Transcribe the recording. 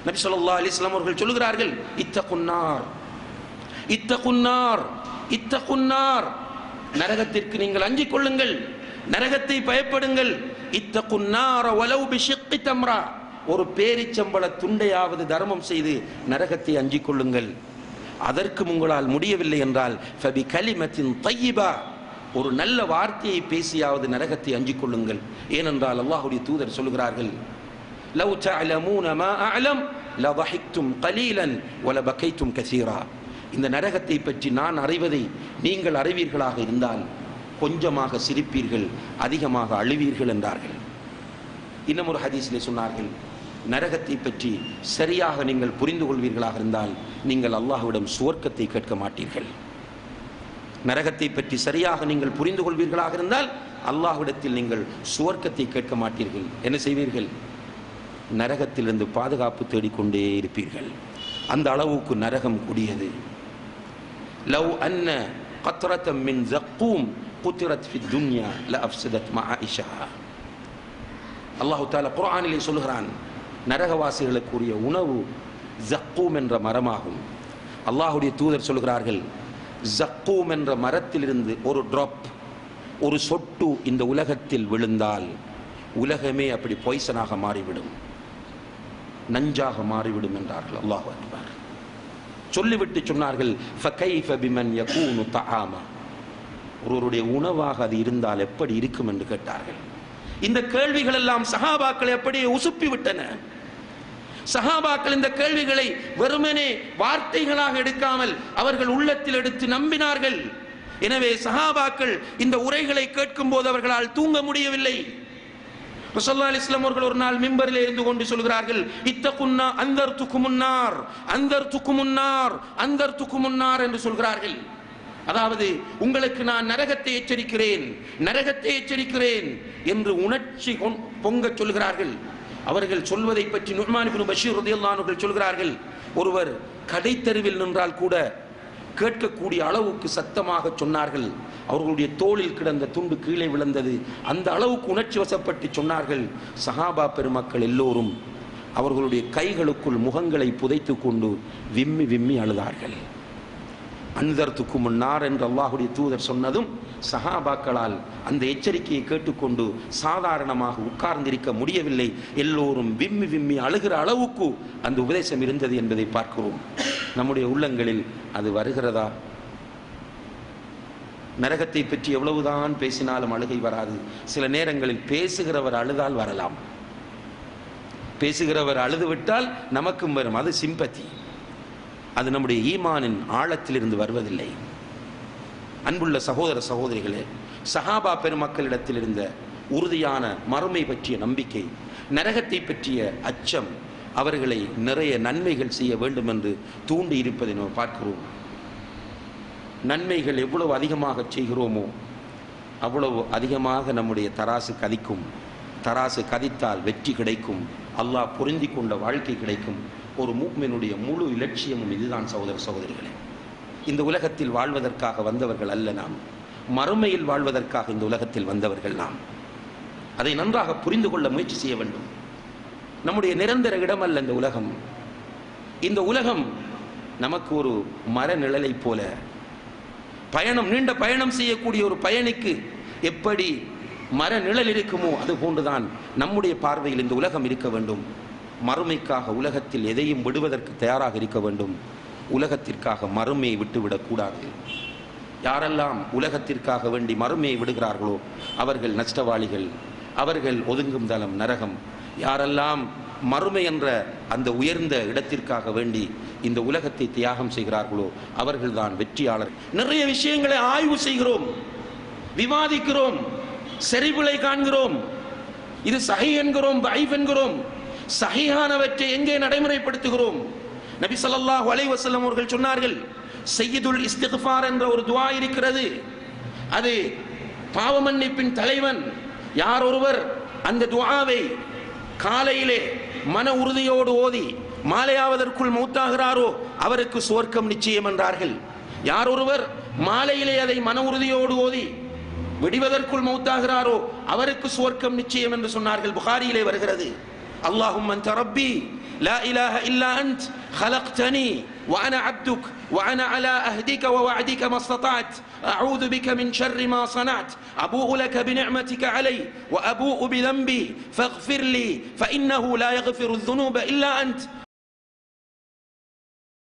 நபி ஸல்லல்லாஹு அலைஹி வஸல்லம் அவர்கள் சொல்கிறார்கள், இத்தகுன்னார் இத்தகுன்னார் இத்தகுன்னார், நரகத்திற்கு நீங்கள் அஞ்சிக் கொள்ளுங்கள், நரகத்தை பயப்படுங்கள். இத்தகுன்னார வலவ் பிஷிக்கி தம்ரா, ஒரு பேரிச்சம்பள துண்டையாவது தர்மம் செய்து நரகத்தை அஞ்சிக் கொள்ளுங்கள். அதற்கு உங்களால் முடியவில்லை என்றால் ஃபபி கலிமத்தின் தையிபா, ஒரு நல்ல வார்த்தையை பேசியாவது நரகத்தை அஞ்சிக் கொள்ளுங்கள். ஏனென்றால் அல்லாஹ்வுடைய தூதர் சொல்கிறார்கள், லவ் தஅலமூன மா அஅலம் லதஹிக்தும் கலீலன் வலபகைத்தும் கஸீரா, இந்த நரகத்தை பற்றி நான் அறிவதை நீங்கள் அறிவீர்களாக இருந்தால் கொஞ்சமாக சிரிப்பீர்கள், அதிகமாக அழுவீர்கள் என்றார்கள். இன்னும் ஒரு ஹதீஸிலே சொன்னார்கள், நரகத்தை பற்றி சரியாக நீங்கள் புரிந்து கொள்வீர்களாக இருந்தால் நீங்கள் அல்லாஹ்விடம் சுவர்க்கத்தை கேட்க மாட்டீர்கள். நரகத்தை பற்றி சரியாக நீங்கள் புரிந்து கொள்வீர்களாக இருந்தால் அல்லாஹ்விடத்தில் நீங்கள் சுவர்க்கத்தை கேட்க மாட்டீர்கள். என்ன செய்வீர்கள்? நரகத்திலிருந்து பாதுகாப்பு தேடிக்கொண்டே இருப்பீர்கள். அந்த அளவுக்கு நரகம் கூடியது. லவ் அன்ன கத்ரத்தம் மின் ஸக்கூம் குத்திரத் ஃபி துன்யா லஅஃப்ஸதத் மஆயிஷா. அல்லாஹ் தஆலா குர்ஆனிலே சொல்கிறான், நரகவாசிகளுக்குரிய உணவு ஸக்கூம் என்ற மரமாகும். அல்லாஹ்வுடைய தூதர் சொல்கிறார்கள், ஸக்கூம் என்ற மரத்திலிருந்து ஒரு டிராப், ஒரு சொட்டு இந்த உலகத்தில் விழுந்தால் உலகமே அப்படி பாய்சனாக மாறிவிடும், நஞ்சாக மாறிவிடும் என்றார்கள். அல்லாஹ் அக்பர். சொல்லிவிட்டு சொன்னார்கள், ஃபகைஃப பிமன் யகூனு தஆமா, ஒருவருடைய உணவாக அது இருந்தால் எப்படி இருக்கும் என்று கேட்டார்கள். இந்த கேள்விகள் எல்லாம் சஹாபாக்களை அப்படியே உசுப்பி விட்டன. சஹாபாக்கள் இந்த கேள்விகளை வெறுமனே வார்த்தைகளாக எடுக்காமல் அவர்கள் உள்ளத்தில் எடுத்து நம்பினார்கள். எனவே சஹாபாக்கள் இந்த உரைகளை கேட்கும் போது அவர்களால் தூங்க முடியவில்லை. ரசூலுல்லாஹி அலைஹி வஸல்லம் அவர்கள் ஒரு நாள் மிம்பரிலே இருந்து கொண்டு சொல்கிறார்கள், இத்தகுன்னா அந்தர்துகுமுன்னார் அந்தர்துகுமுன்னார் அந்தர்துகுமுன்னார் என்று சொல்கிறார்கள். அதாவது உங்களுக்கு நான் நரகத்தை எச்சரிக்கிறேன், நரகத்தை எச்சரிக்கிறேன் என்று உணர்ச்சி பொங்க சொல்கிறார்கள். அவர்கள் சொல்வதை பற்றி நுஅ்மான் இப்னு பஷீர் ரலியல்லாஹு அன்ஹு சொல்கிறார்கள், ஒருவர் கடைத்தெருவில் நின்றால் கூட கேட்கக்கூடிய அளவுக்கு சத்தமாக சொன்னார்கள். அவர்களுடைய தோளில் கிடந்த துண்டு கீழே விழுந்தது. அந்த அளவுக்கு உணர்ச்சி வசப்பட்டு சொன்னார்கள். சஹாபா பெருமக்கள் எல்லோரும் அவர்களுடைய கைகளுக்குள் முகங்களை புதைத்து கொண்டு விம்மி விம்மி அழுதார்கள். அன்தர்துக்கு முன்னார் என்று அல்லாஹ்வுடைய தூதர் சொன்னதும் சஹாபாக்களால் அந்த எச்சரிக்கையை கேட்டுக்கொண்டு சாதாரணமாக உட்கார்ந்திருக்க முடியவில்லை. எல்லோரும் விம்மி விம்மி அழுகிற அளவுக்கு அந்த உபதேசம் இருந்தது என்பதை பார்க்கிறோம். நம்முடைய உள்ளங்களில் அது வருகிறதா? நரகத்தை பற்றி எவ்வளவுதான் பேசினாலும் அழுகை வராது. சில நேரங்களில் பேசுகிறவர் அழுதால் வரலாம், பேசுகிறவர் அழுதுவிட்டால் நமக்கும் வரும். அது சிம்பத்தி, அது நம்முடைய ஈமானின் ஆழத்திலிருந்து வருவதில்லை. அன்புள்ள சகோதர சகோதரிகளே, சஹாபா பெருமக்களிடத்தில் இருந்த உறுதியான மறுமை பற்றிய நம்பிக்கை, நரகத்தை பற்றிய அச்சம் அவர்களை நிறைய நன்மைகள் செய்ய வேண்டும் என்று தூண்டி இருப்பதை நாம் பார்க்கிறோம். நன்மைகள் எவ்வளவு அதிகமாக செய்கிறோமோ அவ்வளவு அதிகமாக நம்முடைய தராசு கதிக்கும். தராசு கதித்தால் வெற்றி கிடைக்கும், அல்லாஹ் பொருந்தி கொண்ட வாழ்க்கை கிடைக்கும். ஒரு முஃமினுடைய முழு இலட்சியமும் இதுதான் சகோதர சகோதரிகளே. இந்த உலகத்தில் வாழ்வதற்காக வந்தவர்கள் அல்ல நாம், மறுமையில் வாழ்வதற்காக இந்த உலகத்தில் வந்தவர்கள் நாம். அதை நன்றாக புரிந்து கொள்ள முயற்சி செய்ய வேண்டும். நம்முடைய நிரந்தர இடம் அல்ல இந்த உலகம். இந்த உலகம் நமக்கு ஒரு மர நிழலை போல, பயணம் நீண்ட பயணம் செய்யக்கூடிய ஒரு பயணிக்கு எப்படி மர நிழல் இருக்குமோ அது போன்றுதான் நம்முடைய பார்வையில் இந்த உலகம் இருக்க வேண்டும். மறுமைக்காக உலகத்தில் எதையும் விடுவதற்கு தயாராக இருக்க வேண்டும். உலகத்திற்காக மறுமையை விட்டுவிடக்கூடாது. யாரெல்லாம் உலகத்திற்காக வேண்டி மறுமையை விடுகிறார்களோ அவர்கள் நஷ்டவாளிகள், அவர்கள் ஒதுங்கும் தலம் நரகம். யாரெல்லாம் மறுமை என்ற அந்த உயர்ந்த இடத்திற்காக வேண்டி இந்த உலகத்தை தியாகம் செய்கிறார்களோ அவர்கள்தான் வெற்றியாளர். நிறைய விஷயங்களை ஆய்வு செய்கிறோம், விவாதிக்கிறோம், செறிவிலை காண்கிறோம். இது சஹீஹ் என்கிறோம், தஈஃப் என்கிறோம். சஹீஹானவற்றை எங்கே நடைமுறைப்படுத்துகிறோம்? நபி ஸல்லல்லாஹு அலைஹி வஸல்லம் அவர்கள் சொன்னார்கள், சய்யிதுல் இஸ்திக்ஃபார் என்ற ஒரு துஆ இருக்கிறது. அது பாவ மன்னிப்பின் தலைவன். யார் ஒருவர் அந்த துஆவை காலையிலே மன உறுதியோடு ஓதி மாலையாவதற்குள் மௌத்தாகிறாரோ அவருக்கு சுவர்க்கம் நிச்சயம் என்றார்கள். யார் ஒருவர் மாலையிலே அதை மன உறுதியோடு ஓதி விடுவதற்குள் மௌத்தாகிறாரோ அவருக்கு சுவர்க்கம் நிச்சயம் என்று சொன்னார்கள். புகாரியிலே வருகிறது, அல்லாஹும்ம அன்த ரப்பி لا إله إلا أنت خلقتني وأنا عبدك وأنا على أهدك ووعدك ما استطعت أعوذ بك من شر ما صنعت أبوء لك بنعمتك علي وأبوء بذنبي فاغفر لي فإنه لا يغفر الذنوب إلا أنت